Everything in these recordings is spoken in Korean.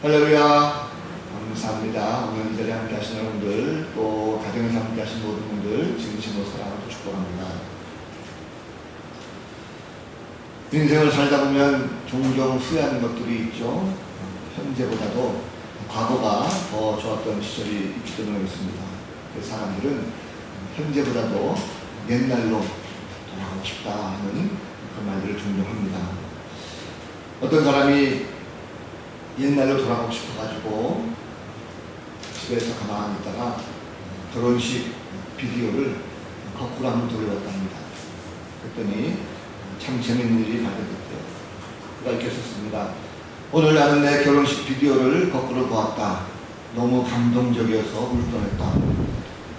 할렐루야. 감사합니다. 오늘 이 자리에 함께 하신 여러분들, 또 가정에서 함께 하신 모든 분들 지금으로 사랑하고 축복합니다. 인생을 살다 보면 종종 후회하는 것들이 있죠. 현재보다도 과거가 더 좋았던 시절이 있기 때문에 그렇습니다. 그래서 사람들은 현재보다도 옛날로 돌아가고 싶다 하는 그 말들을 종종 합니다. 어떤 사람이 옛날로 돌아가고 싶어가지고 집에서 가만히 있다가 결혼식 비디오를 거꾸로 한번 돌려봤답니다. 그랬더니 참 재밌는 일이 발견됐대요. 그가 이렇게 썼습니다. 오늘 나는 내 결혼식 비디오를 거꾸로 보았다. 너무 감동적이어서 울떠냈다.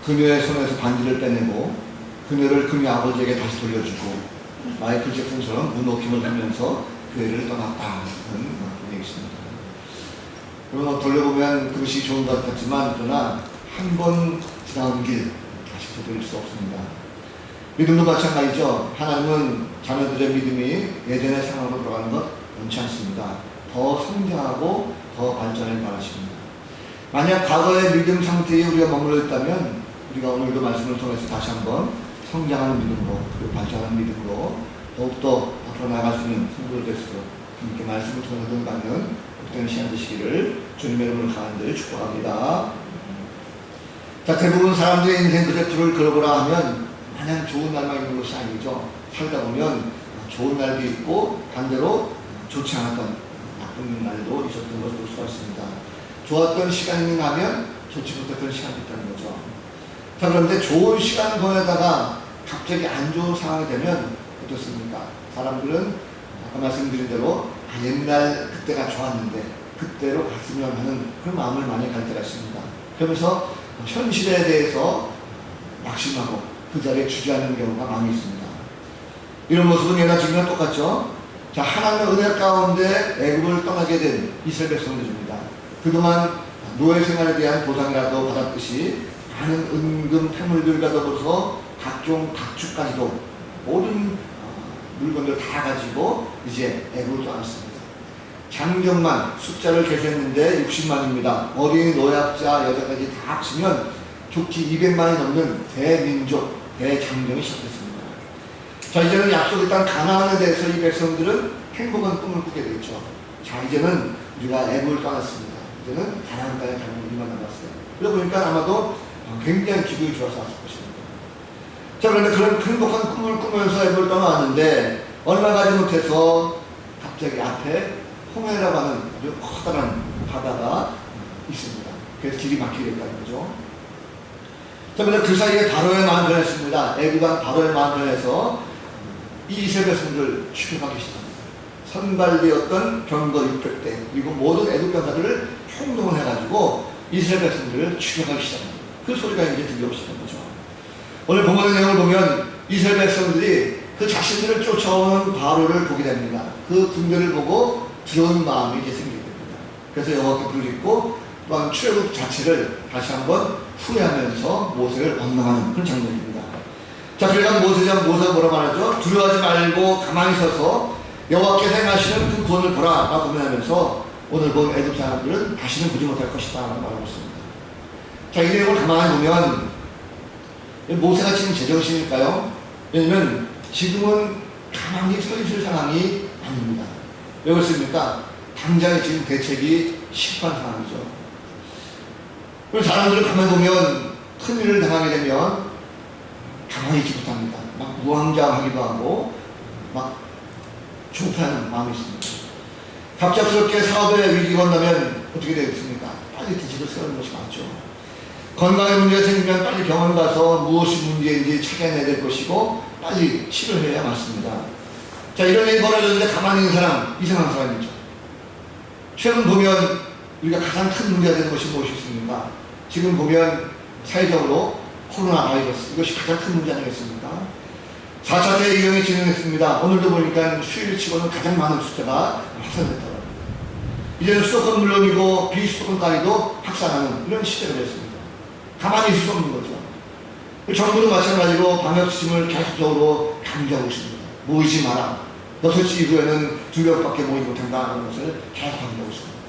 그녀의 손에서 반지를 빼내고 그녀를 그녀 아버지에게 다시 돌려주고 마이클 잭슨처럼 문호킴을 하면서 교회를 떠났다. 그런 얘기입니다. 그러나 돌려보면 그것이 좋은 것 같았지만 그러나 한 번 지나온 길 다시 되돌릴 수 없습니다. 믿음도 마찬가지죠. 하나님은 자녀들의 믿음이 예전의 상황으로 돌아가는 것 원치 않습니다. 더 성장하고 더 발전을 바라십니다. 만약 과거의 믿음 상태에 우리가 머물러 있다면 우리가 오늘도 말씀을 통해서 다시 한번 성장하는 믿음으로 그리고 발전하는 믿음으로 더욱더 앞으로 나아갈 수 있는 성도들 될수록 이렇게 말씀을 통해서 받는 복된 시간 되시기를 주님의 이름으로 간절히 축복합니다. 자, 대부분 사람들의 인생 그래프를 그려보라 하면 마냥 좋은 날만 있는 것이 아니죠. 살다 보면 좋은 날도 있고 반대로 좋지 않았던 나쁜 날도 있었던 것을 볼 수가 있습니다. 좋았던 시간이 있는가 하면 좋지 못했던 시간이 있다는 거죠. 자, 그런데 좋은 시간 보내다가 갑자기 안 좋은 상황이 되면 어떻습니까? 사람들은 아까 말씀드린 대로 옛날 그때가 좋았는데 그때로 갔으면 하는 그런 마음을 많이 갈 때가 있습니다. 그러면서 현실에 대해서 낙심하고 그 자리에 주저하는 경우가 많이 있습니다. 이런 모습은 예나 지금이나 똑같죠. 자, 하나님의 은혜 가운데 애굽을 떠나게 된 이스라엘 백성들입니다. 그동안 노예 생활에 대한 보상이라도 받았듯이 많은 은금 폐물들과 더불어서 각종 각축까지도 모든 물건들 다 가지고 이제 애굽을 떠났습니다. 장정만 숫자를 계산했는데 60만입니다. 어린이, 노약자, 여자까지 다 합치면 좋기 200만이 넘는 대민족, 대장정이 시작됐습니다. 자, 이제는 약속의 땅 가나안에 대해서 이 백성들은 행복한 꿈을 꾸게 되죠. 자, 이제는 우리가 애굽을 떠났습니다. 이제는 가나안 땅에 가는 우리만 남았어요. 그러다 보니까 아마도 굉장히 기분이 좋아서 왔을 것입니다. 자, 그런데 그런 행복한 꿈을 꾸면서 애굽을 떠나왔는데 얼마 가지 못해서 갑자기 앞에 홍해라고 하는 아주 커다란 바다가 있습니다. 그래서 길이 막히게 됐다는 거죠. 자, 그런데 그 사이에 바로의 마음 변했습니다. 애굽 왕 바로의 마음 변해서 이 이스라엘 백성들을 추격하기 시작합니다. 선발되었던 병거 600대 그리고 모든 애굽 병사들을 총동원 해가지고 이스라엘 백성들을 추격하기 시작합니다. 그 소리가 이제 들려오기 시작한 거죠. 오늘 본문의 내용을 보면 이스라엘 백성들이 그 자신들을 쫓아오는 바로를 보게 됩니다. 그 군대를 보고 두려운 마음이 이제 생기게 됩니다. 그래서 여호와께 부르짖고 또한 출애굽 자체를 다시 한번 후회하면서 모세를 원망하는 그런 장면입니다. 자, 그러니까 모세가 뭐라고 말하죠? 두려워하지 말고 가만히 서서 여호와께서 행하시는 그 구원을 보라 라고 고민하면서 오늘 본 애굽 사람들은 다시는 보지 못할 것이다 라고 말하고 있습니다. 자, 이 내용을 가만히 보면 모세가 지금 제정신일까요? 왜냐면 지금은 가만히 서 있을 상황이 아닙니다. 왜 그렇습니까? 당장에 지금 대책이 시급한 상황이죠. 그리고 사람들을 가만히 보면 큰일을 당하게 되면 가만히 있지 못합니다. 막 우왕좌왕하기도 하고 막 조급해하는 마음이 있습니다. 갑작스럽게 사업에 위기가 온다면 어떻게 되겠습니까? 빨리 대책을 세우는 것이 맞죠. 건강에 문제가 생기면 빨리 병원 가서 무엇이 문제인지 찾아내야 될 것이고 빨리 치료해야 맞습니다. 자, 이런 일이 벌어졌는데 가만히 있는 사람, 이상한 사람이죠. 최근 보면 우리가 가장 큰 문제가 되는 것이 무엇이 있습니까? 지금 보면 사회적으로 코로나 바이러스, 이것이 가장 큰 문제 아니겠습니까? 4차 대유행이 진행했습니다. 오늘도 보니까 휴일치고는 가장 많은 숫자가 확산됐다고 합니다. 이제는 수도권 물론이고 비수도권까지도 확산하는 이런 시대가 됐습니다. 가만히 있을 수 없는 거죠. 정부도 마찬가지로 방역지침을 계속적으로 강조하고 있습니다. 모이지 마라. 6시 이후에는 2명밖에 모이지 못한다는 것을 계속 강조하고 있습니다.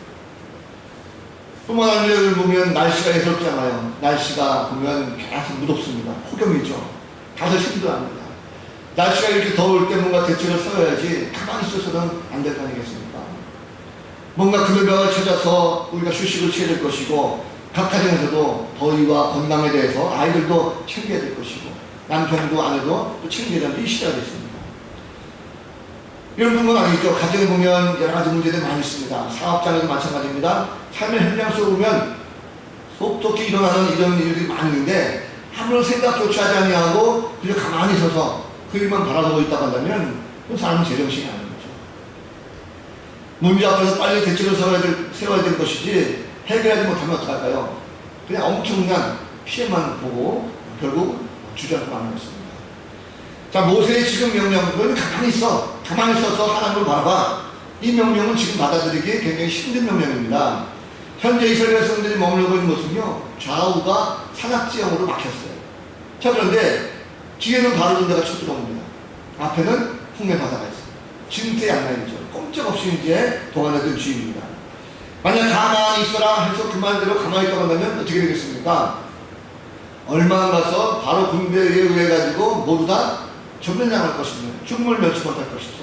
뿐만 아니라 여기 보면 날씨가 예사롭잖아요. 날씨가 보면 계속 무덥습니다. 폭염이죠. 다들 힘들어합니다. 날씨가 이렇게 더울 때 뭔가 대책을 세워야지 가만히 있어서는 안 될 거 아니겠습니까? 뭔가 금연병을 찾아서 우리가 휴식을 취해야 될 것이고, 각 가정에서도 더위와 건강에 대해서 아이들도 챙겨야 될 것이고, 남편도 아내도 또 챙겨야 되는 이 시대가 됐습니다. 이런 부분 아니죠. 가정에 보면 여러 가지 문제들이 많이 있습니다. 사업장에도 마찬가지입니다. 삶의 현장 속에 보면 속속히 일어나는 이런 일들이 많이 있는데, 아무런 생각조차 하지 아니하고 그저 가만히 서서 그 일만 바라보고 있다고 한다면 그 사람은 제정신이 아닌 거죠. 문제 앞에서 빨리 대책을 세워야 될 것이지, 해결하지 못하면 어떡할까요? 그냥 엄청난 피해만 보고 결국 주저앉고 마는 것입니다. 자, 모세의 지금 명령, 너는 가만히 있어. 가만히 있어서 하나님을 바라봐. 이 명령은 지금 받아들이기 굉장히 힘든 명령입니다. 현재 이스라엘 백성들이 머물고 있는 곳은요, 좌우가 산악지형으로 막혔어요. 자, 그런데 뒤에는 바로 군대가 쳐 들어옵니다. 앞에는 홍해 바다가 있어요. 진퇴양난이죠. 꼼짝없이 이제 동안했던 주입니다. 만약 가만히 있어라 해서 그 말대로 가만히 있다고 한다면 어떻게 되겠습니까? 얼마 안 가서 바로 군대에 의해 가지고 모두 다 전면당할 것입니다. 죽음을 면치 못할 것이죠.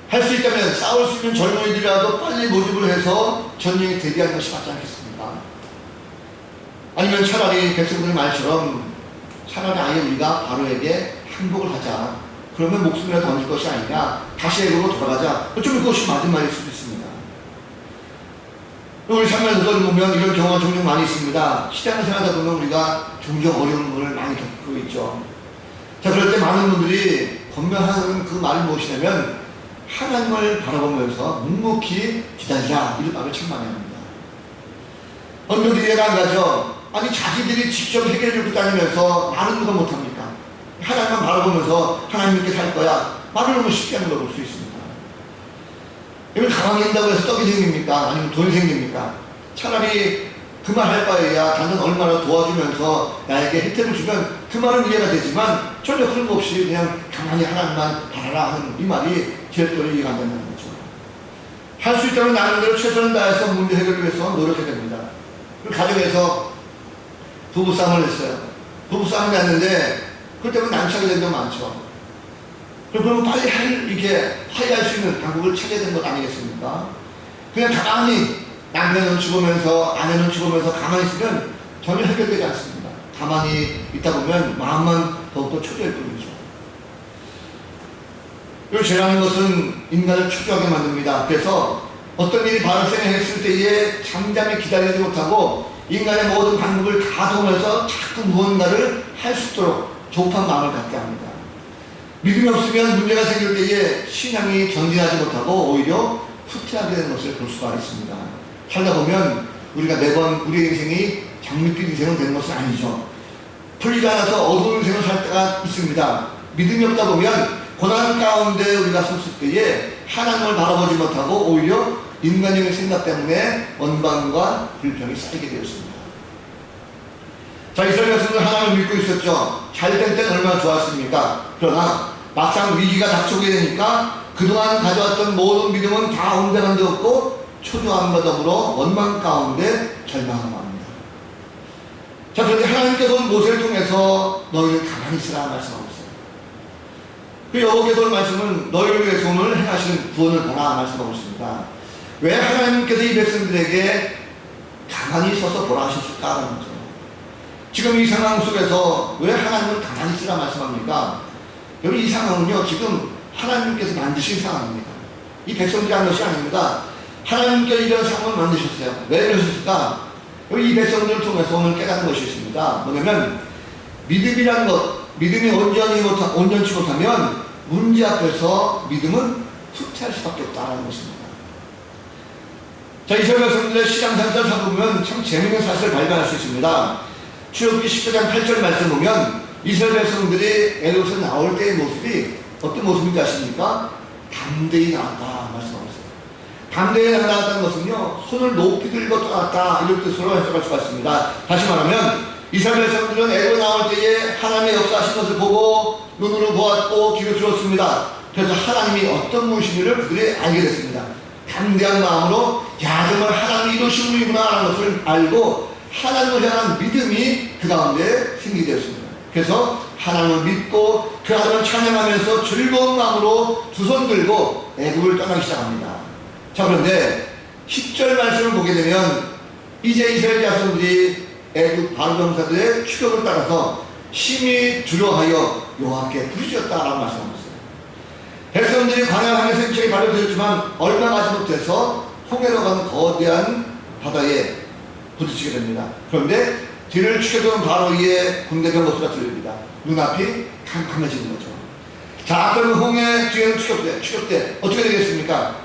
할 수 있다면 싸울 수 있는 젊은이들이라도 빨리 모집을 해서 전쟁에 대비하는 것이 맞지 않겠습니까? 아니면 차라리 백성들의 말처럼 차라리 아예 우리가 바로에게 항복을 하자. 그러면 목숨이라도 던질 것이 아니냐. 다시 애굽으로 돌아가자. 좀 그것이 맞은 말일 수도 있습니다. 우리 삶에서 보면 이런 경우가 종종 많이 있습니다. 시장을 생각하다 보면 우리가 종종 어려움을 많이 겪고 있죠. 자, 그럴 때 많은 분들이 권면하는 그 말이 무엇이냐면, 하나님을 바라보면서 묵묵히 기다리라. 이런 말을 참 많이 합니다. 어느 분들이 이해가 안 가죠. 아니, 자기들이 직접 해결해 주고 다니면서 말은 누가 못합니까? 하나님만 바라보면서 하나님 이렇게 살 거야. 말을 너무 쉽게 하는 걸 볼 수 있습니다. 이걸 가만히 있다고 해서 떡이 생깁니까? 아니면 돈이 생깁니까? 차라리 그 말 할 바에야 다른 얼마나 도와주면서 나에게 혜택을 주면 그 말은 이해가 되지만, 전혀 그런 거 없이 그냥 가만히 하나님만 바라라 하는 이 말이 제대로 이해가 안 된다는 거죠. 할 수 있다면 나름대로 최선을 다해서 문제 해결을 위해서 노력해야 됩니다. 그 가정에서 부부싸움을 했어요. 부부싸움이 났는데 그럴 때는 난처하게 되는 게 많죠. 그러면 빨리 이렇게 화해할 수 있는 방법을 찾아야 되는 것 아니겠습니까? 그냥 가만히 남편은 죽으면서 아내는 죽으면서 가만히 있으면 전혀 해결되지 않습니다. 가만히 있다 보면 마음만 더욱더 초조할 뿐이죠. 이 죄라는 것은 인간을 초조하게 만듭니다. 그래서 어떤 일이 발생했을 때에 잠잠히 기다리지 못하고 인간의 모든 방법을 다 도면서 자꾸 무언가를 할 수 있도록 조급한 마음을 갖게 합니다. 믿음이 없으면 문제가 생길 때에 신앙이 전진하지 못하고 오히려 후퇴하게 되는 것을 볼 수가 있습니다. 살다 보면 우리가 매번 우리의 인생이 장밋빛 인생은 되는 것은 아니죠. 풀리지 않아서 어두운 인생을 살 때가 있습니다. 믿음이 없다 보면 고난 가운데 우리가 섰을 때에 하나님을 바라보지 못하고 오히려 인간적인 생각 때문에 원망과 불평이 쌓이게 되었습니다. 자, 이스라엘 백성들 하나님을 믿고 있었죠. 잘 될 때는 얼마나 좋았습니까? 그러나 막상 위기가 닥쳐오게 되니까 그동안 가져왔던 모든 믿음은 다 온데간 데 없고 초조함과 더불어 원망 가운데 절망하고 맙니다. 자, 그런데 하나님께서는 모세를 통해서 너희를 가만히 있으라 말씀하고 있어요. 그 여호와께서는 말씀은 너희를 위해서 오늘 행하시는 구원을 보라 말씀하고 있습니다. 왜 하나님께서 이 백성들에게 가만히 서서 보라 하셨을까 하는 거죠. 지금 이 상황 속에서 왜 하나님을 가만히 있으라 말씀합니까? 여러분, 이 상황은요, 지금 하나님께서 만드신 상황입니다. 이 백성들이 한 것이 아닙니다. 하나님께서 이런 상황을 만드셨어요. 왜 그러셨을까? 이 백성들을 통해서 오늘 깨닫는 것이 있습니다. 뭐냐면, 믿음이라는 것, 믿음이 온전치 못하면 문제 앞에서 믿음은 후퇴할 수밖에 없다는 것입니다. 자, 이스라엘 백성들의 신앙생활을 살펴보면 참 재미있는 사실을 발견할 수 있습니다. 출애굽기 14장 8절 말씀 보면 이스라엘 백성들이 애굽에서 나올 때의 모습이 어떤 모습인지 아십니까? 담대히 나왔다 말씀하고 있어요. 담대히 나왔다는 것은요, 손을 높이 들고 떠났다 이런 뜻으로 해석할 수가 있습니다. 다시 말하면 이스라엘 백성들은 애굽에 나올 때에 하나님의 역사하신 것을 보고 눈으로 보았고 귀로 들었습니다. 그래서 하나님이 어떤 분이신지를 그들이 알게 됐습니다. 담대한 마음으로 야, 정말 하나님이 우리도 식물이구나 하는 것을 알고 하나님을 향한 믿음이 그 가운데 생기게 되었습니다. 그래서 하나님을 믿고 그 하나님을 찬양하면서 즐거운 마음으로 두 손 들고 애굽을 떠나기 시작합니다. 자, 그런데 10절 말씀을 보게 되면 이제 이스라엘 자손들이 애굽 바로 병사들의 추격을 따라서 심히 두려워하여 여호와께 부르짖었다라고 말씀합니다. 백성들이 광야항에서 힘차게 발려들었지만 얼마 가지 못해서 홍해로 가는 거대한 바다에 부딪히게 됩니다. 그런데 뒤를 추격하는 바로 위에 군대병 모습가 들립니다. 눈앞이 캄캄해지는 거죠. 자, 그러면 홍해 뒤에는 추격대 어떻게 되겠습니까?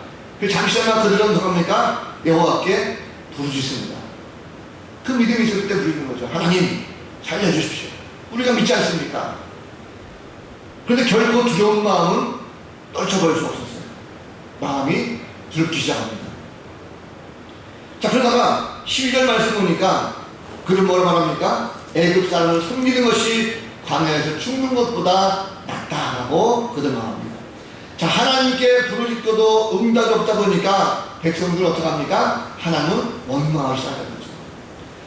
그 잠시나마 그들은 어떡합니까? 여호와께 부르짖습니다. 그 믿음이 있을 때 부르는 거죠. 하나님 살려주십시오. 우리가 믿지 않습니까? 그런데 결코 두려운 마음은 떨쳐버릴 수 없었어요. 마음이 두렵기 시작합니다. 자, 그러다가 12절 말씀 보니까 그는 뭐라 말합니까? 애굽 사람을 섬기는 것이 광야에서 죽는 것보다 낫다라고 그들 말합니다. 자, 하나님께 부르짖고도 응답이 없다 보니까 백성들은 어떡합니까? 하나님은 원망하기 시작하는 거죠.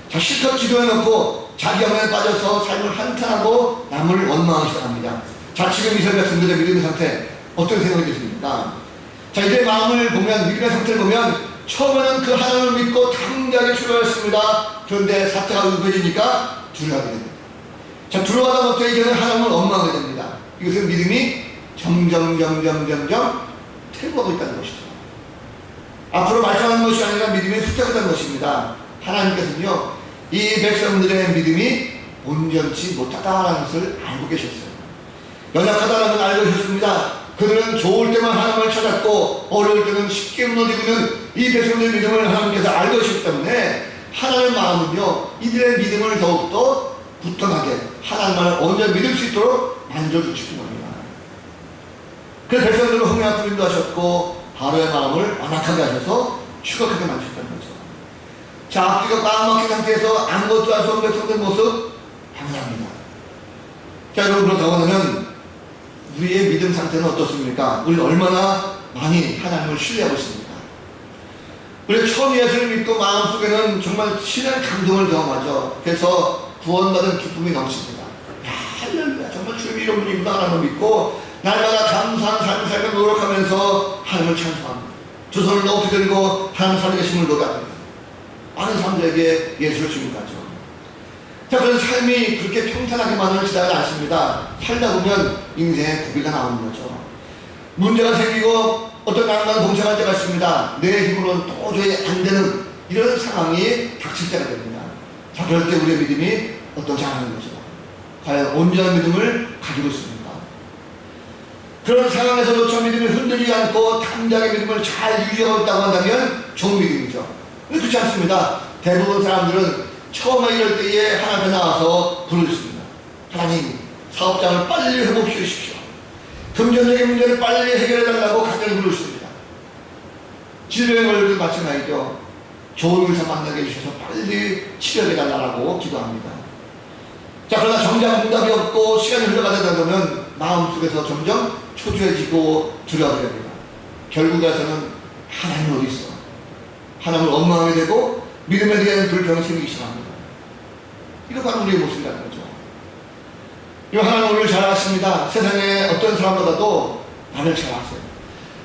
자, 실컷 기도해놓고 자기 영향에 빠져서 삶을 한탄하고 남을 원망하기 시작합니다. 자, 지금 이스라엘 백성들의 믿음의 상태 어떤 생각이 드십니까? 자, 이제 마음을 보면, 믿음의 상태를 보면 처음에는 그 하나님을 믿고 당당하게 출발했습니다. 그런데 사태가 위급해지니까 두려워하게 됩니다. 자, 두려워하다 못해 이제는 하나님을 원망하게 됩니다. 이것은 믿음이 점점 퇴보하고 있다는 것이죠. 앞으로 말씀하는 것이 아니라 믿음이 후퇴하는 것입니다. 하나님께서는요, 이 백성들의 믿음이 온전치 못하다라는 것을 알고 계셨어요. 연약하다는 걸 알고 계셨습니다. 그들은 좋을 때만 하나님을 찾았고 어려울 때는 쉽게 무너지고 있는 이 백성들의 믿음을 하나님께서 알고 계시기 때문에 하나님의 마음은요, 이들의 믿음을 더욱더 굳건하게 하나님을 온전히 믿을 수 있도록 만져주시는 겁니다. 그래서 백성들을 홍해 앞으로 인도하셨고 바로의 마음을 완악하게 하셔서 추격하게 만드셨다는 거죠. 자, 앞뒤가 까맣게 상태에서 아무것도 알 수 없는 백성들 모습 감사합니다. 자, 여러분, 그렇다고 하면 우리의 믿음 상태는 어떻습니까? 우리는 얼마나 많이 하나님을 신뢰하고 있습니까? 우리가 처음 예수를 믿고 마음속에는 정말 신의 감동을 경험하죠. 그래서 구원받은 기쁨이 넘칩니다. 야, 할렐루야, 정말 주님이 이런 분이구나 하나님을 믿고 날마다 감사한 삶을 살며 노력하면서 하나님을 찬송합니다. 두 손을 높이 들고 하나님 살아계심을 노래합니다. 많은 사람들에게 예수를 증거하죠. 자, 그런 삶이 그렇게 평탄하게만을 지나지 않습니다. 살다 보면 인생의 고비가 나오는 거죠. 문제가 생기고 어떤 난관을 봉착할 때가 있습니다. 내 힘으로는 도저히 안 되는 이런 상황이 닥칠 때가 됩니다. 자, 그럴 때 우리의 믿음이 어떤 자라는 거죠. 과연 온전한 믿음을 가지고 있습니까? 그런 상황에서도 믿음이 흔들리지 않고 당장의 믿음을 잘 유지하고 있다고 한다면 좋은 믿음이죠. 근데 그렇지 않습니다. 대부분 사람들은 처음에 이럴 때에 하나님 앞에 나와서 부르짖습니다. 하나님, 사업장을 빨리 회복시켜 주십시오. 금전적인 문제를 빨리 해결해달라고 간절히 부르십니다. 질병에 걸릴 때 마찬가지죠. 좋은 의사 만나게 해주셔서 빨리 치료해달라고 기도합니다. 자, 그러나 정작 응답이 없고 시간이 흘러가다 보면 마음속에서 점점 초조해지고 두려워하게 됩니다. 결국에서는 하나님 어디 있어? 하나님을 원망하게 되고 믿음에 대한 불평이 생기기 시작합니다. 이거 바로 우리의 모습이라는 거죠. 이 하나님 우리를 잘 아십니다. 세상에 어떤 사람보다도 나를 잘 아세요.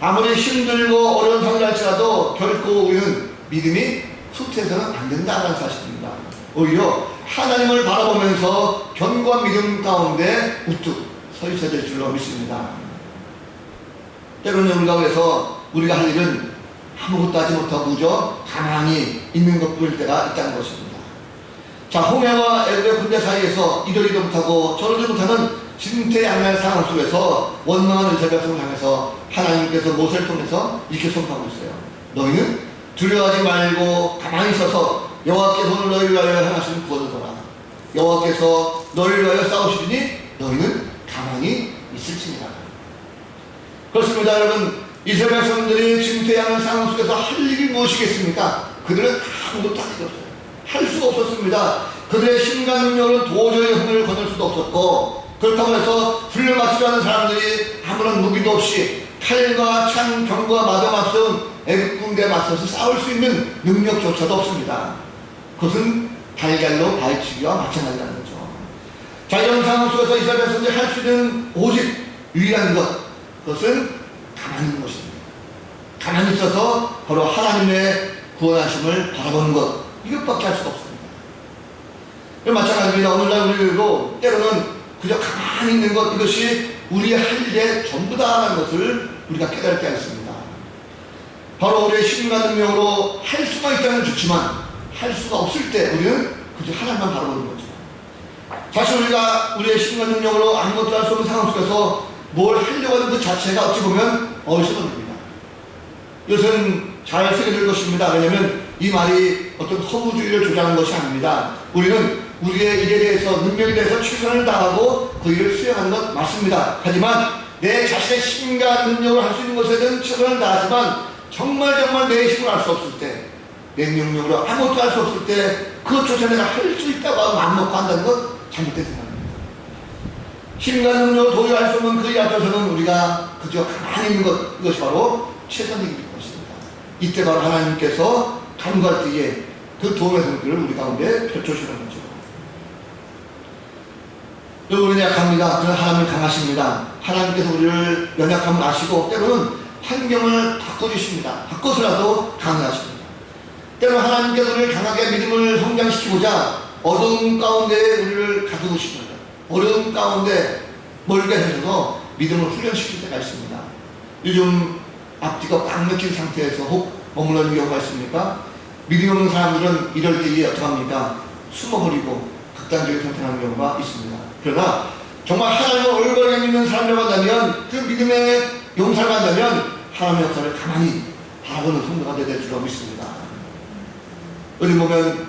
아무리 힘들고 어려운 상황을 할지라도 결코 우리는 믿음이 후퇴해서는 안 된다는 사실입니다. 오히려 하나님을 바라보면서 견고한 믿음 가운데 우뚝 서 있어야 될 줄로 믿습니다. 때로는 우리가 그래서 우리가 할 일은 아무것도 하지 못하고 무저 가만히 있는 것뿐일 때가 있다는 것입니다. 자, 홍해와 애굽의 군대 사이에서 이러지도 못하고 저러지도 못하는 진퇴양난 상황 속에서 원망하는 이스라엘 백성을 향해서 하나님께서 모세를 통해서 이렇게 선포하고 있어요. 너희는 두려워하지 말고 가만히 서서 여호와께서 오늘 너희를 위하여 행하신 구원을 보라. 여호와께서 너희를 위하여 싸우시니 너희는 가만히 있을지니라. 그렇습니다, 여러분. 이스라엘 백성들이 진퇴양난 상황 속에서 할 일이 무엇이겠습니까? 그들은 아무것도 할 일이 없어요. 할 수가 없었습니다. 그들의 힘과 능력은 도저히 홍해를 건널 수도 없었고, 그렇다고 해서 훈련 맞추지 않은 사람들이 아무런 무기도 없이 칼과 창, 병과 마병 앞선 애국 군대에 맞서서 싸울 수 있는 능력조차도 없습니다. 그것은 달걀로 발치기와 마찬가지라는 거죠. 자, 이런 상황 속에서 이스라엘 백성들이 할 수 있는 오직 유일한 것, 그것은 가만히 있는 것입니다. 가만히 있어서 바로 하나님의 구원하심을 바라보는 것, 이것밖에 할 수가 없습니다. 마찬가지입니다. 오늘날 우리도 때로는 그저 가만히 있는 것, 이것이 우리의 할 일의 전부다라는 것을 우리가 깨달을 때가 있습니다. 바로 우리의 힘과 능력으로 할 수가 있다면 좋지만 할 수가 없을 때 우리는 그저 하나님만 바라보는 거죠. 사실 우리가 우리의 힘과 능력으로 아무것도 할 수 없는 상황 속에서 뭘 하려고 하는 그 자체가 어찌 보면 어리석음입니다. 이것은 잘 새겨질 것입니다. 왜냐하면 이 말이 어떤 허무주의를 주장하는 것이 아닙니다. 우리는 우리의 일에 대해서, 능력에 대해서 최선을 다하고 그 일을 수행하는 것 맞습니다. 하지만 내 자신의 힘과 능력을 할 수 있는 것에 대한 최선을 다하지만 정말 내 힘을 할 수 없을 때, 내 능력으로 아무것도 할 수 없을 때 그것조차 내가 할 수 있다고 마음먹고 한다는 것 잘못된 생각입니다. 힘과 능력을 도저히 할 수 없는 그 일 앞에서는 우리가 그저 가만히 있는 것, 이것이 바로 최선의 일일 것입니다. 이때 바로 하나님께서 간구할 때에 그 도움의 손길을 우리 가운데 펼쳐주시는 거죠. 우리는 약합니다. 그러나 하나님은 강하십니다. 하나님께서 우리를 연약함을 아시고 때로는 환경을 바꿔주십니다. 바꿔서라도 강하십니다. 때로는 하나님께서 우리를 강하게 믿음을 성장시키고자 어두운 가운데 우리를 가두고 싶습니다. 어려움 가운데 멀게 하셔서 믿음을 훈련시킬 때가 있습니다. 요즘 앞뒤가 꽉 막힌 상태에서 혹 머물러 있는 경우가 있습니까? 믿음 없는 사람들은 이럴 때에 어떡합니까? 숨어버리고 극단적인 선택하는 경우가 있습니다. 그러나 정말 하나님을 올바르게 믿는 사람이라고 한다면, 그 믿음의 용사를 한다면 하나님의 역사를 가만히 바라보는 성도가 될 줄 믿습니다. 어디 보면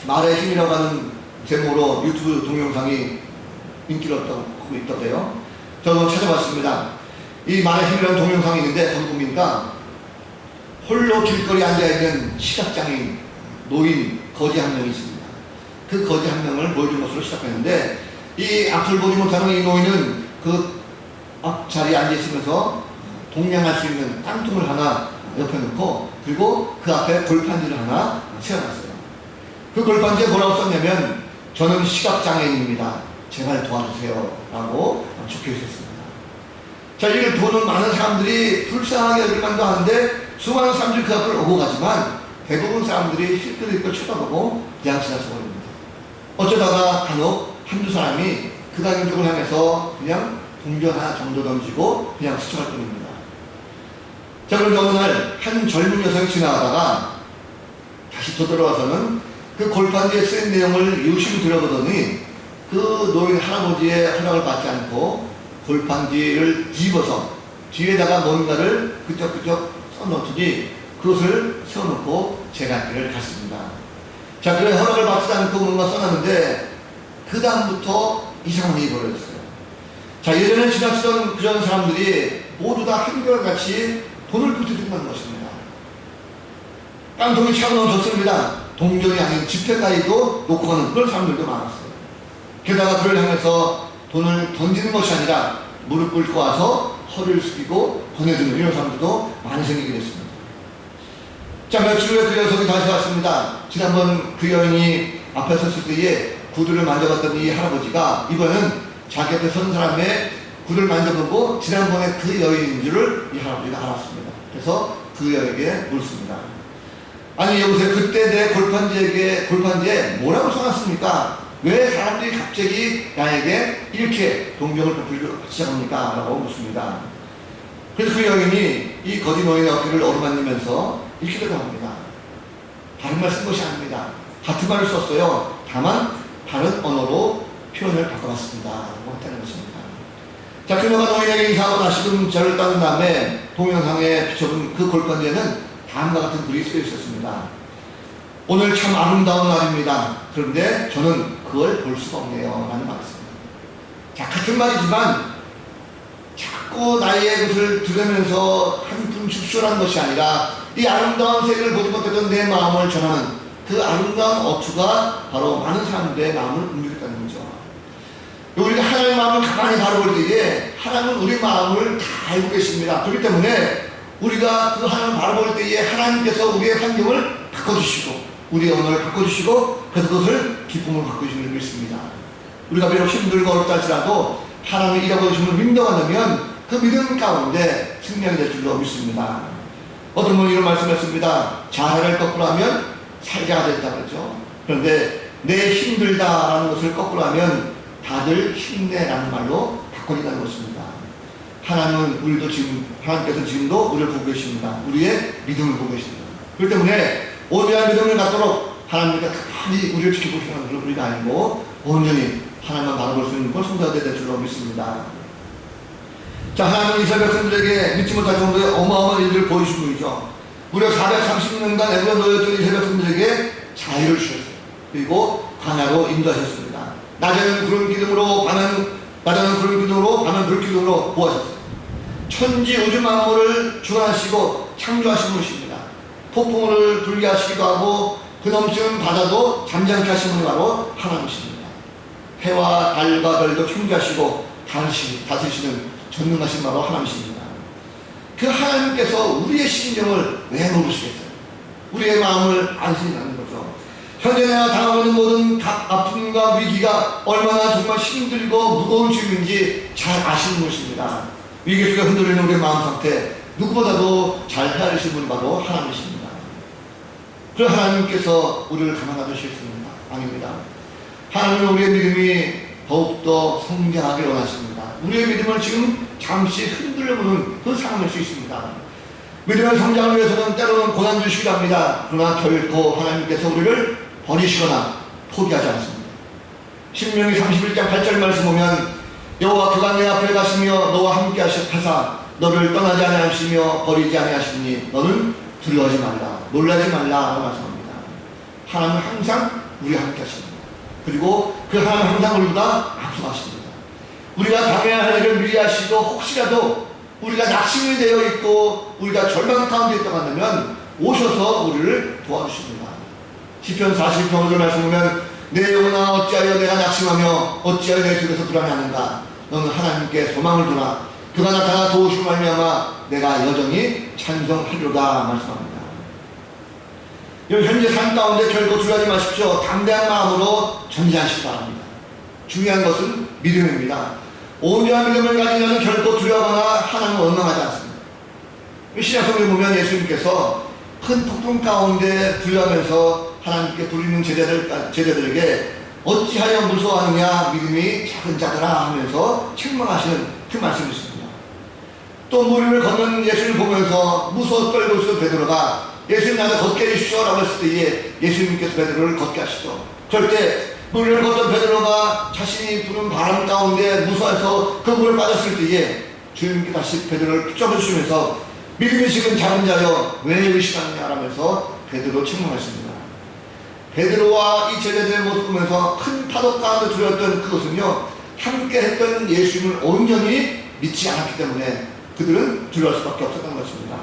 말의 힘이라고 하는 제목으로 유튜브 동영상이 인기를 얻고 있던데요. 저는 찾아봤습니다. 이 말의 힘이라는 동영상이 있는데 거기 보니까 홀로 길거리에 앉아있는 시각장애인 노인 거지 한 명이 있습니다. 그 거지 한 명을 보여준 것으로 시작했는데, 이 앞을 보지 못하는 이 노인은 그 앞자리에 앉아있으면서 동냥할 수 있는 땅통을 하나 옆에 놓고, 그리고 그 앞에 골판지를 하나 세워놨어요. 그 골판지에 뭐라고 썼냐면, 저는 시각장애인입니다. 제발 도와주세요. 라고 적혀 있었습니다. 자, 이를 보는 많은 사람들이 불쌍하게 여길만도 하는데, 수많은 사람들이 그 앞을 오고 가지만 대부분 사람들이 힐끗힐끗 쳐다보고 그냥 지나쳐 버립니다. 어쩌다가 간혹 한두 사람이 그 가정 쪽을 향해서 그냥 동전 하나 정도 던지고 그냥 스쳐갈 뿐입니다. 자, 그런데 어느 날 한 젊은 여성이 지나가다가 다시 되돌아와서는 그 골판지에 쓰인 내용을 유심히 들여보더니 그 노인 할아버지의 허락을 받지 않고 골판지를 뒤집어서 뒤에다가 뭔가를 그쪽그쪽 써놓더니 그것을 세워놓고 제 갈 길을 갔습니다. 자, 그래 허락을 받지 않고 뭔가 써놨는데 그 다음부터 이상한 일이 벌어졌어요. 자, 예전에 지나치던 그런 사람들이 모두 다 한결같이 돈을 붙여준다는 것입니다. 깡통이 차고 넘쳤습니다. 동전이 아닌 지폐까지도 놓고 가는 그런 사람들도 많았어요. 게다가 그를 향해서 돈을 던지는 것이 아니라 무릎 꿇고 와서 허리를 숙이고 보내주는 이런 사람들도 많이 생기게 됐습니다. 자, 며칠 후에 그 녀석이 다시 왔습니다. 지난번 그 여인이 앞에 섰을 때에 구두를 만져봤던 이 할아버지가 이번엔 자기 앞에 선 사람의 구두를 만져보고 지난번에 그 여인인 줄을 이 할아버지가 알았습니다. 그래서 그 여인에게 묻습니다. 아니 여보세요, 그때 내 골판지에 뭐라고 써놨습니까? 왜 사람들이 갑자기 나에게 이렇게 동경을 베풀기 시작합니까? 라고 묻습니다. 그래서 그 여인이 이 거지 노인의 어깨를 어루만지면서 이렇게 대답합니다. 다른 말 쓴 것이 아닙니다. 같은 말을 썼어요. 다만 다른 언어로 표현을 바꿔봤습니다. 라고 했다는 것입니다. 자, 그녀가 노인에게 인사하고 다시금 절을 따른 다음에 동영상에 비춰본 그 골판지에는 다음과 같은 글이 쓰여 있었습니다. 오늘 참 아름다운 날입니다. 그런데 저는 그걸 볼 수가 없네요. 라는 말이었습니다. 자, 같은 말이지만 자꾸 나의 것을 들으면서 한푼 줍쇼라는 것이 아니라 이 아름다운 세계를 보지 못했던 내 마음을 전하는 그 아름다운 어투가 바로 많은 사람들의 마음을 움직였다는 거죠. 우리가 하나님의 마음을 가만히 바라볼 때에 하나님은 우리 마음을 다 알고 계십니다. 그렇기 때문에 우리가 그 하나님을 바라볼 때에 하나님께서 우리의 환경을 바꿔주시고 우리의 언어를 바꿔주시고 그래서 그것을 기쁨으로 바꿔주시는 줄 믿습니다. 우리가 비록 힘들고 어렵다 할지라도 하나님의 일하고 계심을 믿는다면 그 믿음 가운데 승리하게 될 줄로 믿습니다. 어떤 분이 이런 말씀했습니다. 자해를 거꾸로 하면 살자가 됐다 그러죠. 그런데 내 힘들다라는 것을 거꾸로 하면 다들 힘내라는 말로 바꿔진다는 것입니다. 하나님은 우리도 지금, 하나님께서 지금도 우리를 보고 계십니다. 우리의 믿음을 보고 계십니다. 그렇기 때문에 온전한 믿음을 갖도록 하나님께서 가만히 우리를 지켜보시는 그런 우리가 아니고 온전히 하나님만 바라볼 수 있는 걸 성도가 될 줄로 믿습니다. 자, 하나님은 이스라엘 백성들에게 믿지 못할 정도의 어마어마한 일들을 보여주신 분이죠. 무려 430년간 애굽에 놓여있던 이스라엘 백성들에게 자유를 주셨어요. 그리고 광야로 인도하셨습니다. 낮에는 구름 기둥으로 낮에는 구름 기둥으로 밤은 불 기둥으로 보호하셨어요. 천지 우주 만물을 주관하시고 창조하신 분이십니다. 폭풍을 불게 하시기도 하고 그 넘치는 바다도 잠잠케 하시는 분이 바로 하나님이십니다. 해와 달과 별도 창조하시고 다스리시는 전능하신 바로 하나님이십니다. 그 하나님께서 우리의 심정을 왜 모르시겠어요? 우리의 마음을 안쓰시는 거죠. 현재 내가 당하고 있는 모든 아픔과 위기가 얼마나 정말 힘들고 무거운 짐인지 잘 아시는 것입니다. 위기 속에 흔들리는 우리의 마음 상태 누구보다도 잘 헤아리시는 분이 바로 하나님이십니다. 그 하나님께서 우리를 가만 놔두시겠습니까? 아닙니다. 하나님은 우리의 믿음이 더욱더 성장하길 원하십니다. 우리의 믿음을 지금 잠시 흔들려보는 그 상황일 수 있습니다. 믿음의 성장을 위해서는 때로는 고난 주시기도 합니다. 그러나 결코 하나님께서 우리를 버리시거나 포기하지 않습니다. 신명기 31장 8절 말씀 보면 여호와 그가 내 앞에 가시며 너와 함께 하사 너를 떠나지 아니하시며 버리지 아니하시니 너는 두려워하지 말라 놀라지 말라라고 말씀합니다. 하나님은 항상 우리와 함께 하십니다. 그리고 그 하나님은 항상 우리보다 앞서가십니다. 우리가 당해야 할 일을 미리 하시고 혹시라도 우리가 낙심이 되어 있고 우리가 절망 가운데 있다고 한다면 오셔서 우리를 도와주십니다. 시편 40편 말씀 보면 내 영혼아 어찌하여 내가 낙심하며 어찌하여 내 속에서 불안해하는가. 너는 하나님께 소망을 두라. 그가 나타나 도우심을 말미암아 내가 여전히 찬송하리로다 말씀합니다. 현재 삶 가운데 결코 두려워하지 마십시오. 담대한 마음으로 전진하시기 바랍니다. 중요한 것은 믿음입니다. 온전한 믿음을 가진 자는 결코 두려워하거나 하나님을 원망하지 않습니다. 신약성경에 보면 예수님께서 큰 폭풍 가운데 두려워하면서 하나님께 부르는 제자들에게 어찌하여 무서워하느냐 믿음이 작은 자들아 하면서 책망하시는 그 말씀이 있습니다. 또 무리를 걷는 예수를 보면서 무서워 떨고 있을 베드로가 예수님 나를 걷게 해주시오 라고 했을 때에 예수님께서 베드로를 걷게 하시죠. 그럴 때 물을 걷던 베드로가 자신이 부는 바람 가운데 무서워서 그 물을 빠졌을 때에 주님께 다시 베드로를 붙잡아 주시면서 믿음이 지금 작은 자여 왜 의심하느냐 라면서 베드로 책망하십니다. 베드로와 이 제자들의 모습을 보면서 큰 파도 가운데 두려웠던 그것은요 함께 했던 예수님을 온전히 믿지 않았기 때문에 그들은 두려울 수밖에 없었던 것입니다.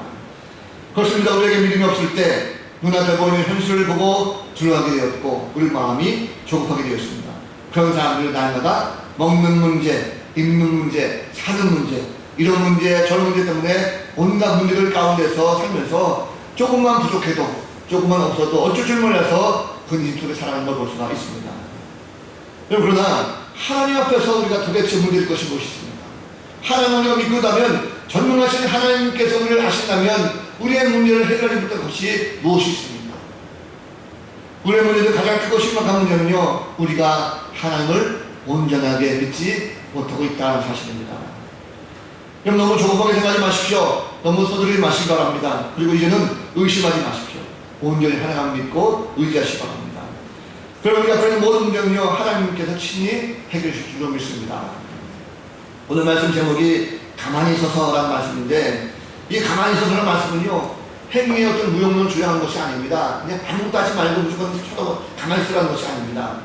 그렇습니다. 우리에게 믿음이 없을 때 눈앞에 보이는 현실을 보고 두려워하게 되었고 우리 마음이 조급하게 되었습니다. 그런 사람들은 날마다 먹는 문제, 입는 문제, 사는 문제 이런 문제 저런 문제 때문에 온갖 문제들 가운데서 살면서 조금만 부족해도 조금만 없어도 어쩔 줄 몰라서 그 님 속에 살아가는 걸 볼 수가 있습니다. 그러나 하나님 앞에서 우리가 도대체 문제일 것이 무엇이 있습니까? 하나님 우리가 믿고 있다면 전능하신 하나님께서 우리를 아신다면 우리의 문제를 해결해 못한 것이 무엇이 있습니까? 우리의 문제는 가장 크고 심각한 문제는요 우리가 하나님을 온전하게 믿지 못하고 있다는 사실입니다. 그럼 너무 조급하게 생각하지 마십시오. 너무 서두르지 마시기 바랍니다. 그리고 이제는 의심하지 마십시오. 온전히 하나님을 믿고 의지하시기 바랍니다. 그럼 우리가 그런 모든 문제는요 하나님께서 친히 해결해 주실 줄로 믿습니다. 오늘 말씀 제목이 가만히 서서라는 말씀인데 이 가만히 서서라는 말씀은요 행위의 어떤 무용론을 주장한 것이 아닙니다. 그냥 아무것도 하지 말고 무조건 쳐다보고 가만히 있으라는 것이 아닙니다.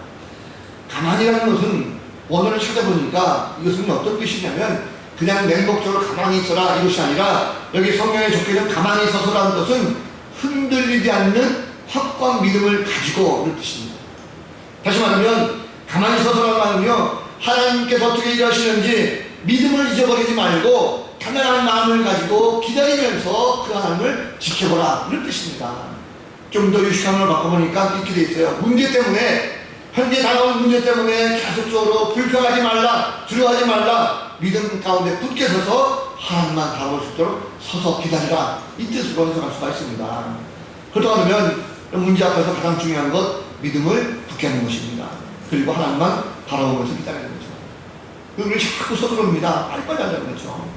가만히라는 것은 원어를 찾아보니까 이것은 어떤 뜻이냐면 그냥 맹목적으로 가만히 있어라 이것이 아니라 여기 성경에 적혀있는 가만히 서서라는 것은 흔들리지 않는 확고한 믿음을 가지고 이런 뜻입니다. 다시 말하면 가만히 서서라는 말은요 하나님께서 어떻게 일하시는지 믿음을 잊어버리지 말고 단단한 마음을 가지고 기다리면서 그 하나님을 지켜보라, 이런 뜻입니다. 좀 더 유식함을 바꿔보니까 이렇게 돼 있어요. 문제 때문에, 현재 다가오는 문제 때문에 계속적으로 불평하지 말라, 두려워하지 말라, 믿음 가운데 굳게 서서 하나님만 바라볼 수 있도록 서서 기다리라, 이 뜻으로 해석할 수가 있습니다. 그렇다고 하면 문제 앞에서 가장 중요한 것, 믿음을 굳게 하는 것입니다. 그리고 하나님만 바라보면서 기다리는 거죠. 우리 자꾸 서두릅니다. 빨리빨리 하자는 거죠.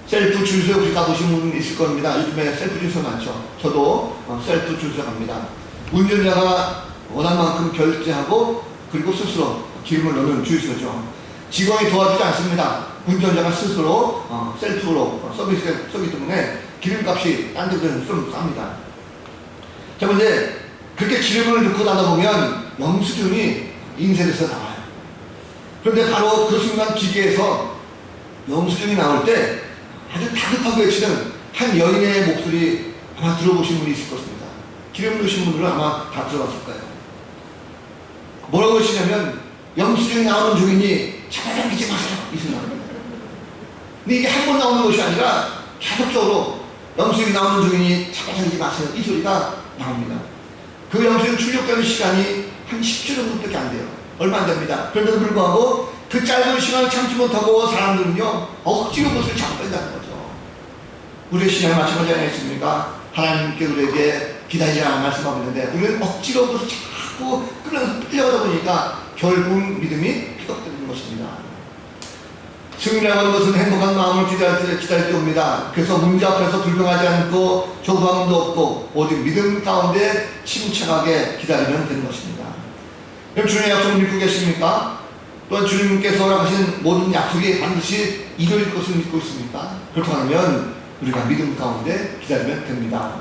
셀프 주유소 혹시 가보신 분 있을 겁니다. 요즘에 셀프 주유소 많죠. 저도 셀프 주유소 갑니다. 운전자가 원한 만큼 결제하고 그리고 스스로 기름을 넣는 주유소죠. 직원이 도와주지 않습니다. 운전자가 스스로 셀프로 서비스 때문에 기름값이 딴 데보다는 좀 쌉니다. 자, 근데 그렇게 기름을 넣고 나다 보면 영수증이 인쇄돼서 나와요. 그런데 바로 그 순간 기계에서 영수증이 나올 때 아주 다급하게 외치는 한 여인의 목소리 아마 들어보신 분이 있을 것입니다. 기름 넣으신 분들은 아마 다 들어봤을 거예요. 뭐라고 하시냐면, 영수증이 나오는 중이니 잡아당기지 마세요, 이 순간. 근데 이게 한 번 나오는 것이 아니라 계속적으로 영수증이 나오는 중이니 잡아당기지 마세요, 이 소리가 나옵니다. 그 영수증 출력되는 시간이 한 10초 정도밖에 안 돼요. 얼마 안 됩니다. 그런데도 불구하고 그 짧은 시간을 참지 못하고 사람들은요, 억지로 그것을 잡고 뺀다는 거죠. 우리의 신앙이 마찬가지 아니겠습니까? 하나님께 우리에게 기다리라는 말씀하고 있는데, 우리는 억지로 그것을 자꾸 끌려가다 보니까 결국 믿음이 피격되는 것입니다. 승리라고 하는 것은 행복한 마음을 기다릴 때 옵니다. 그래서 문제 앞에서 불평하지 않고 조급함도 없고 오직 믿음 가운데 침착하게 기다리면 되는 것입니다. 그럼 주님의 약속을 믿고 계십니까? 또한 주님께서 하신 모든 약속이 반드시 이루어질 것을 믿고 있습니까? 그렇다면 우리가 믿음 가운데 기다리면 됩니다.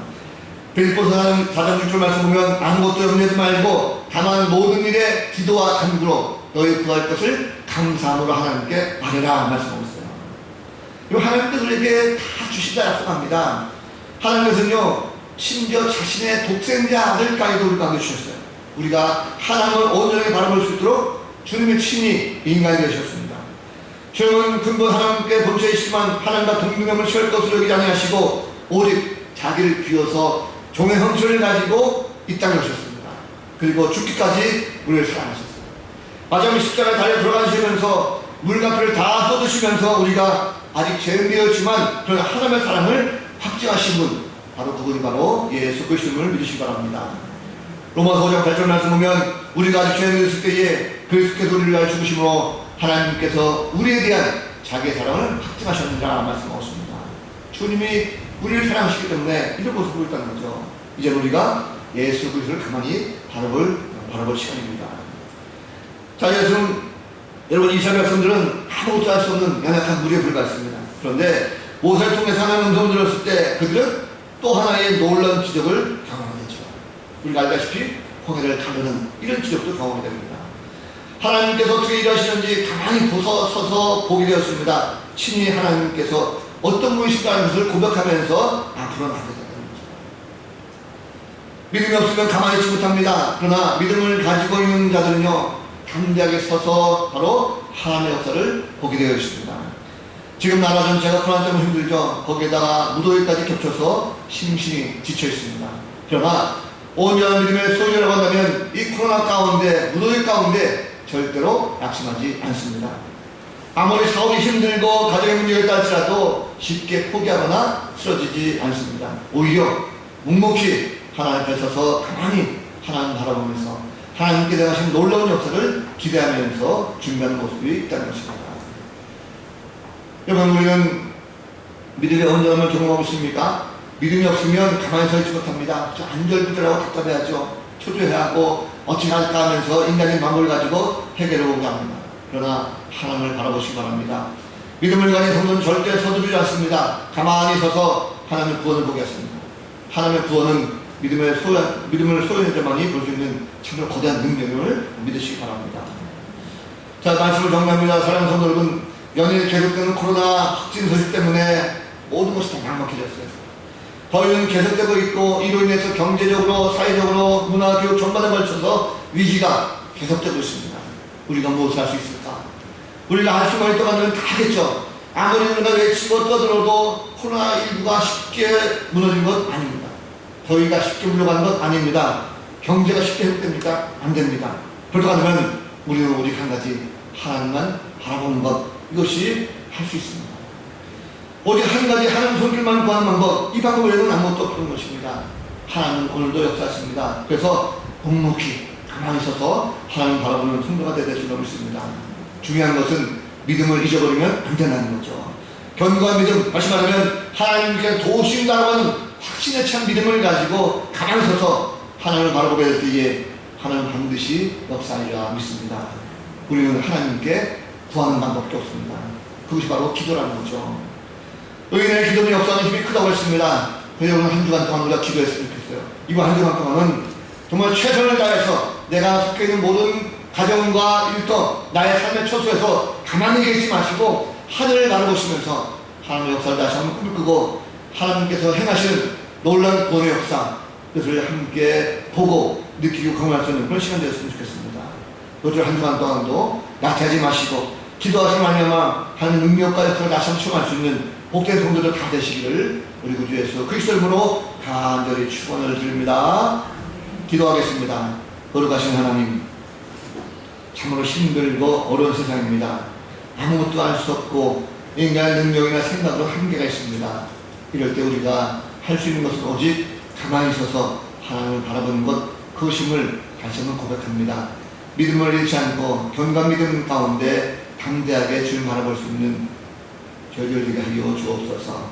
빌립보서 4장 6절 말씀 보면, 아무것도 염려하지 말고 다만 모든 일에 기도와 간구로 너희 구할 것을 감사함으로 하나님께 말해라 말씀하고 있어요. 그리고 하나님께서 우리에게 다 주신다 약속합니다. 하나님께서는요, 심지어 자신의 독생자 아들까지도 우리 가운데 주셨어요. 우리가 하나님을 온전하게 바라볼 수 있도록 주님의 친히 인간이 되셨습니다. 주님은 근본 하나님께 본체이시지만 하나님과 동등함을 취할 것으로 여기지 아니하시고 오직 자기를 비워서 종의 형체를 가지고 이 땅에 오셨습니다. 그리고 죽기까지 우리를 사랑하셨어요. 마지막 십자가에 달려 들어가시면서 물과 피를 다 쏟으시면서 우리가 아직 죄인되었지만 그러나 하나님의 사랑을 확증하신 분, 바로 그분이 바로 예수 그리스도를 믿으시기 바랍니다. 로마서 5장 8절 말씀 보면, 우리가 아직 죄인되었을 때에 그리스도께서 우리를 위하여 죽으심으로 하나님께서 우리에 대한 자기의 사랑을 확증하셨느니라 말씀하셨습니다. 주님이 우리를 사랑하시기 때문에 이런 모습을 보였다는 거죠. 이제 우리가 예수 그리스도를 가만히 바라볼 시간입니다. 자, 여러분 이스라엘 백성들은 아무것도 할 수 없는 연약한 무리에 불과했습니다. 그런데 모세를 통해서 하나님의 음성을 들었을 때 그들은 또 하나의 놀라운 기적을 경험하게 됐죠. 우리가 알다시피 홍해를 가르는 이런 기적도 경험이 됩니다. 하나님께서 어떻게 일하시는지 가만히 서서 보게 되었습니다. 친히 하나님께서 어떤 분이신가 하는 것을 고백하면서 앞으로 나가게 된다는 거죠. 믿음이 없으면 가만히 있지 못합니다. 그러나 믿음을 가지고 있는 자들은요, 담대하게 서서 바로 하나님의 역사를 보게 되어 있습니다. 지금 나라 전체가 코로나 때문에 힘들죠. 거기에다가 무더위까지 겹쳐서 심신이 지쳐 있습니다. 그러나 온전한 믿음의 소유라고 한다면 이 코로나 가운데, 무더위 가운데 절대로 낙심하지 않습니다. 아무리 사업이 힘들고 가정의 문제가 있다 할지라도 쉽게 포기하거나 쓰러지지 않습니다. 오히려 묵묵히 하나님 앞에 서서 가만히 하나님 바라보면서 하나님께 하신 놀라운 역사를 기대하면서 준비하는 모습이 있다는 것입니다. 여러분, 우리는 믿음의 온전함을 경험하고 있습니까? 믿음이 없으면 가만히 서 있지 못합니다. 안절부절하고 답답해하죠. 초조해하고 어찌 할까 하면서 인간의 방법을 가지고 해결해 보고자 합니다. 그러나 하나님을 바라보시기 바랍니다. 믿음을 가진 성도는 절대 서두르지 않습니다. 가만히 서서 하나님의 구원을 보게 하십니다. 하나님의 구원은 믿음을 소유한 자만이 볼 수 있는 참으로 거대한 능력을 믿으시기 바랍니다. 자, 말씀을 정리합니다. 사랑하는 성도 여러분, 연일 계속되는 코로나 확진 소식 때문에 모든 것이 다 막막해졌어요. 더위는 계속되고 있고 이로 인해서 경제적으로, 사회적으로, 문화, 교육 전반에 걸쳐서 위기가 계속되고 있습니다. 우리가 무엇을 할 수 있을까? 우리가 할 수만 있다고 하면 다 하겠죠. 아무리 우리가 외치고 떠들어도 코로나19가 쉽게 무너진 것 아닙니다. 더위가 쉽게 물러가는 것 아닙니다. 경제가 쉽게 회복됩니까? 안 됩니다. 그렇다고 하면 우리는 오직 한 가지, 하나님만 바라보는 것, 이것이 할 수 있습니다. 오직 한 가지, 하나님 손길만 구하는 방법, 이 방법 외에는 아무것도 없는 것입니다. 하나님은 오늘도 역사하십니다. 그래서 묵묵히 가만히 서서 하나님 바라보는 성도가 되야 될 줄 믿습니다. 중요한 것은 믿음을 잊어버리면 안 된다는 거죠. 견고한 믿음, 말씀하자면 하나님께 도우신다고 하는 확신에 찬 믿음을 가지고 가만히 서서 하나님을 바라보게 될 때에 하나님은 반드시 역사하리라 믿습니다. 우리는 하나님께 구하는 방법밖에 없습니다. 그것이 바로 기도라는 거죠. 의인의 기도는 역사하는 힘이 크다고 했습니다. 그래서 오늘 한 주간 동안 우리가 기도했으면 좋겠어요. 이번 한 주간 동안은 정말 최선을 다해서 내가 속해 있는 모든 가정과 일터, 나의 삶의 처소에서 가만히 계시지 마시고 하늘을 바라보시면서 하나님의 역사를 다시 한번 꿈을 꾸고 하나님께서 행하시는 놀라운 구원의 역사, 그것을 함께 보고 느끼고 경험할 수 있는 그런 시간 되었으면 좋겠습니다. 이번 한 주간 동안도 나태하지 마시고 기도하시기 말미암아 하나님의 능력과 역사를 다시 한번 체험할 수 있는 복된 성도들 다 되시기를 우리 구주 예수 그리스도 이름으로 간절히 축원을 드립니다. 기도하겠습니다. 거룩하신 하나님, 참으로 힘들고 어려운 세상입니다. 아무것도 알 수 없고 인간의 능력이나 생각으로 한계가 있습니다. 이럴 때 우리가 할 수 있는 것은 오직 가만히 서서 하나님을 바라보는 것, 그것임을 다시 한번 고백합니다. 믿음을 잃지 않고 견고한 믿음 가운데 담대하게 주를 바라볼 수 있는 저희들 되게 하여 주옵소서.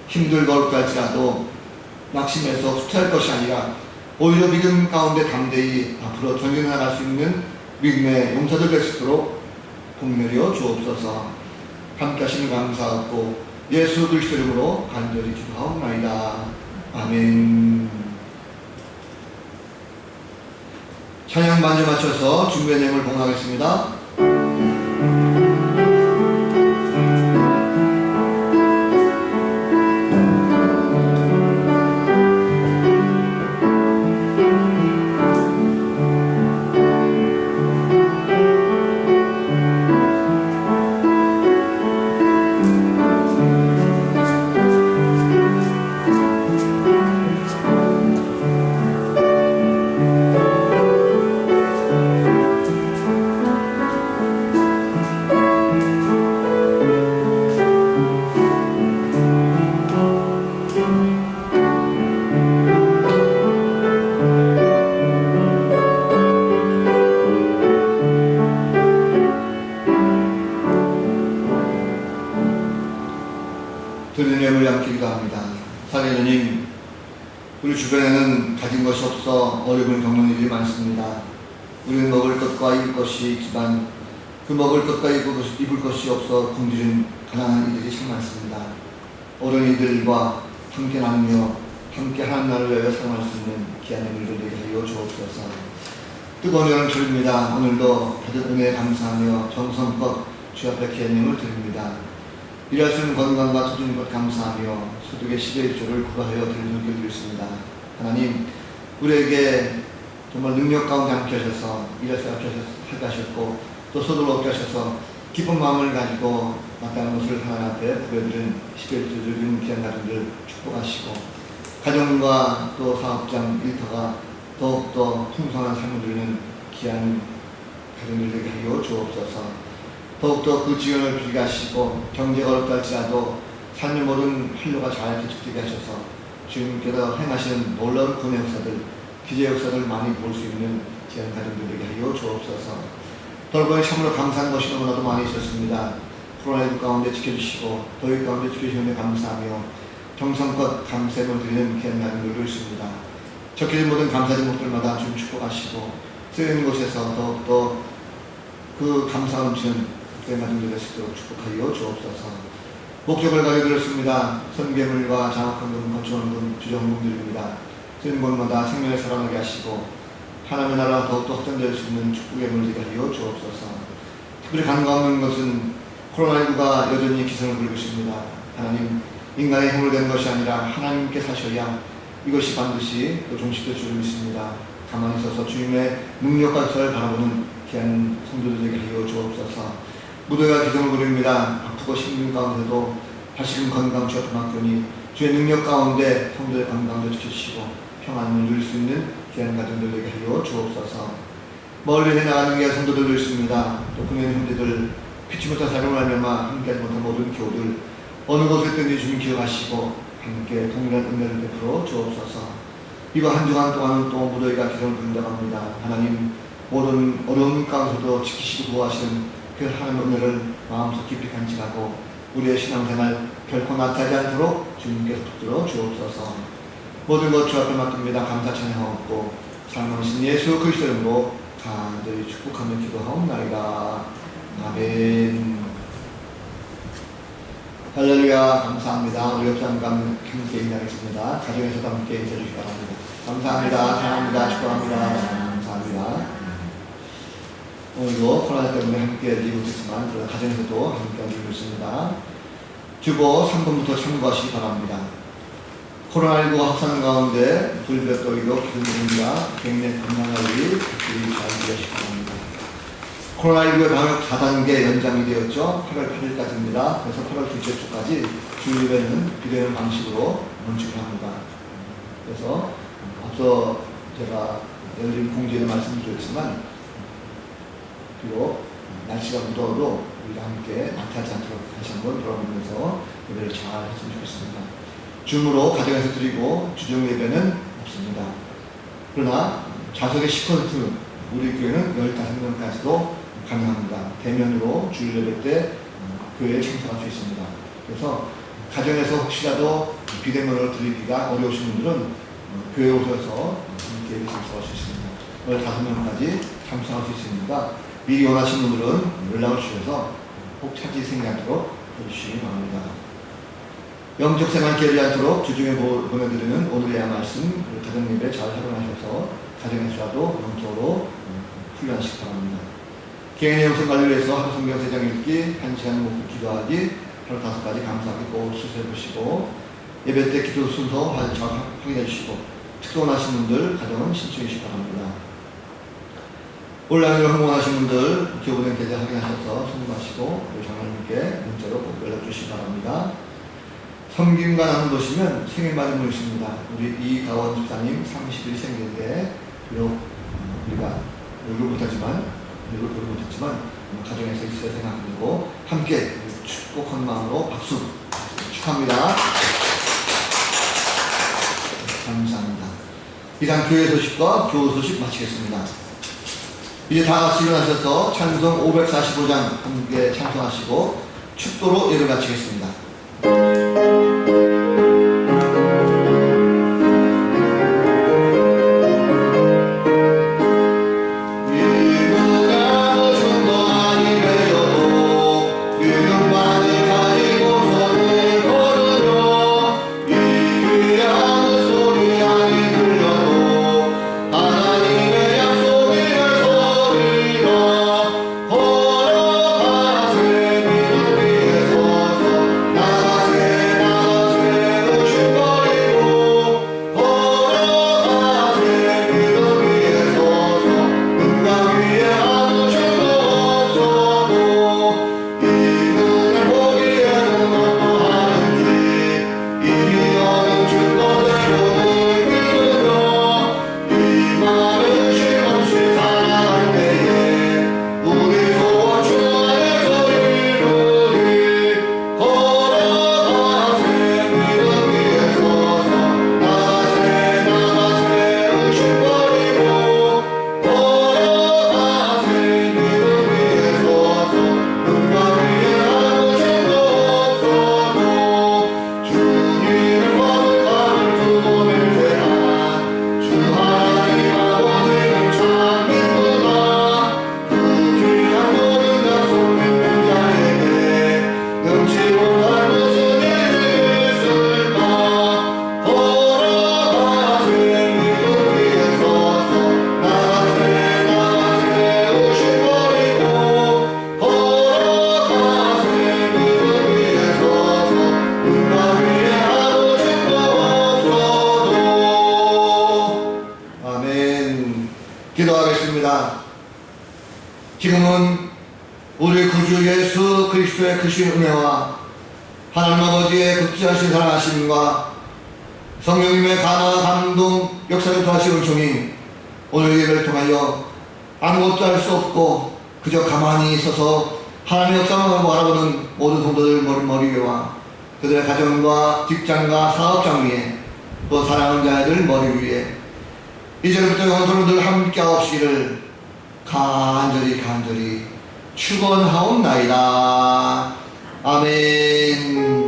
힘들고 어렵다 할지라도 낙심해서 후퇴할 것이 아니라 오히려 믿음 가운데 담대히 앞으로 전진해 나갈 수 있는 믿음의 용사들 될 수 있도록 복내려 주옵소서. 함께 하시는 감사하고 예수 그리스도 이름으로 간절히 기도하옵나이다. 아멘. 찬양 반주 맞춰서 준비한 예물 봉하겠습니다. 드리는 예물 양기기도 합니다. 사례자님, 우리 주변에는 가진 것이 없어 어려움을 겪는 일이 많습니다. 우리는 먹을 것과 입을 것이 있지만 그 먹을 것과 입을 것이 없어 굶주린 가난한 이들이 참 많습니다. 어린이들과 함께 나누며 함께 하나님 나라를 위하여 사용할 수 있는 귀한 예물들 되게 하여 주옵소서. 뜨거운 여름철입니다. 오늘도 받은 은혜에 감사하며 정성껏 주 앞에 귀한 예물 드립니다. 일할 수 있는 건강과 터주는 것 감사하며 소득의 10의 1조를 구하여 드리는 길 드리겠습니다. 하나님, 우리에게 정말 능력 가운데 함께 하셔서 일할 수 하게 하셨고 또 소득을 얻게 하셔서 기쁜 마음을 가지고 마땅한 것을 하나님 앞에 부여드리는 10의 1조를 드리는 귀한 가정들 축복하시고 가정과 또 사업장 일터가 더욱더 풍성한 삶을 누리는 귀한 가정들 되게 하여 주옵소서. 더욱더 그 지원을 빌게 하시고 경제가 어렵다 할지라도 삶의 모든 활로가 잘 개척되게 하셔서 주님께서 행하시는 놀라운 구원의 역사들, 기재 역사들 많이 볼 수 있는 귀한 가정들에게 하여 주옵소서. 돌보니 참으로 감사한 것이 너무나도 많이 있었습니다. 코로나19 가운데 지켜주시고 더위 가운데 지켜주시는 감사하며 정성껏 감사를 드리는 귀한 가정들도 있습니다. 적혀진 모든 감사 제목들마다 주님 축복하시고 쓰여있는 곳에서 더욱더 그 감사 넘치는 가정들의 수도록 축복하여 주옵소서. 목적을 가져 들었습니다. 선계물과 장학금금, 건축원금, 주정금들입니다. 쓰는 곳마다 생명을 살아나게 하시고 하나님의 나라가 더욱더 확장될 수 있는 축복의 물들게 하여 주옵소서. 특별히 간과하는 것은 코로나19가 여전히 기승을 부리고 있습니다. 하나님, 인간의 힘으로 된 것이 아니라 하나님께 사셔야 이것이 반드시 또 종식될 줄 믿습니다. 가만히 서서 주님의 능력과 역사를 바라보는 귀한 성도들에게 하여 주옵소서. 무더위가 기승을 부립니다. 아프고 힘든 가운데도 다시금 건강 주옵 맡기니 주의 능력 가운데 성도의 건강도 지켜주시고 평안을 누릴 수 있는 귀한 가정들에게 하여 주옵소서. 멀리 해나가는 게 성도들도 있습니다. 또 국민 형제들 피치 못한 사령을 하려마 함께하지 못한 모든 교우들 어느 곳에 있든지 주님 기억하시고 함께 동일한 은혜를 베풀어 주옵소서. 이거 한 주간 동안은 또 무더위가 기승을 부린다고 합니다. 하나님 모든 어려운 가운데서도 지키시고 보호하시는 그 하나님의 은혜를 마음속 깊이 간직하고 우리의 신앙생활 결코 나타나지 않도록 주님께서 붙들어 주옵소서. 모든 것 주 앞에 맡깁니다. 감사 찬양하옵고 사랑하신 예수 그리스도의 이름으로 간절히 축복하며 기도하옵나이다. 아멘. 할렐루야. 감사합니다. 우리 옆사람과 함께 인사하겠습니다. 가정에서도 함께 인사해 주시기 바랍니다. 감사합니다. 사랑합니다. 축복합니다. 감사합니다. 오늘도 코로나 때문에 함께 하지 못했지만 가정에서도 함께 하고 있습니다. 주보 3번부터 참고하시기 바랍니다. 코로나19 확산 가운데 불볕더위도 기승입니다. 갱년 건강관리 특별히 잘 지키시기 바랍니다. 코로나19의 방역 4단계 연장이 되었죠. 8월 8일까지입니다. 그래서 8월 둘째 주까지 주일에는 비대면 방식으로 원칙을 합니다. 그래서 앞서 제가 열린 공지에도 말씀드렸지만 그리고 날씨가 무더워도 우리가 함께 나타나지 않도록 다시 한번 돌아보면서 예배를 잘 했으면 좋겠습니다. 줌으로 가정에서 드리고 주중 예배는 없습니다. 그러나 좌석의 10% 우리 교회는 15명까지도 가능합니다. 대면으로 주일 예배 때 교회에 참석할 수 있습니다. 그래서 가정에서 혹시라도 비대면으로 드리기가 어려우신 분들은 교회에 오셔서 함께 참석할 수 있습니다. 15명까지 참석할 수 있으니까 미리 원하시는 분들은 연락을 주셔서 꼭 차질 생기도록 해주시기 바랍니다. 영적 생활 게으르지 않도록 주중에 보내드리는 오늘의 말씀 가정 예배 잘 활용하셔서 가정에서라도 영적으로 훈련하시기 바랍니다. 개인의 영성 관리를 위해서 하루 성경 3장 읽기, 1시간 목표 기도하기, 하루 5가지 감사하기 꼭 수술해 보시고 예배 때 기도 순서 잘 확인해 주시고 특성 원하시는 분들 가정은 신청해 주시기 바랍니다. 온라인으로 항공하시는 분들 교부된 계좌 확인하셔서 송금하시고 우리 장로님께 문자로 꼭 연락 주시기 바랍니다. 섬김과 나눔 보시면 생일 맞은 분 있습니다. 우리 이가원 집사님 30일 생일인데 비록 우리가 얼굴 못하지만 가정에서 있어야 생각하고 함께 축복한 마음으로 박수 축하합니다. 감사합니다. 이상 교회 소식과 교우 소식 마치겠습니다. 이제 다 같이 일어나셔서 찬송 545장 함께 찬송하시고 축도로 예배 마치겠습니다. 기도하겠습니다. 지금은 우리 구주 예수 그리스도의 크신 은혜와 하나님 아버지의 극진하신 사랑하심과 성령님의 간화 감동 역사를 더하신 은총이 오늘 예배를 통하여 아무것도 할 수 없고 그저 가만히 있어서 하나님의 역사만 바라보는 모든 성도들 머리 위와 그들의 가정과 직장과 사업장 위에 또 사랑하는 자들 머리 위에 이제부터 영원토록 늘 함께하옵시기를 간절히 축원하옵나이다. 아멘.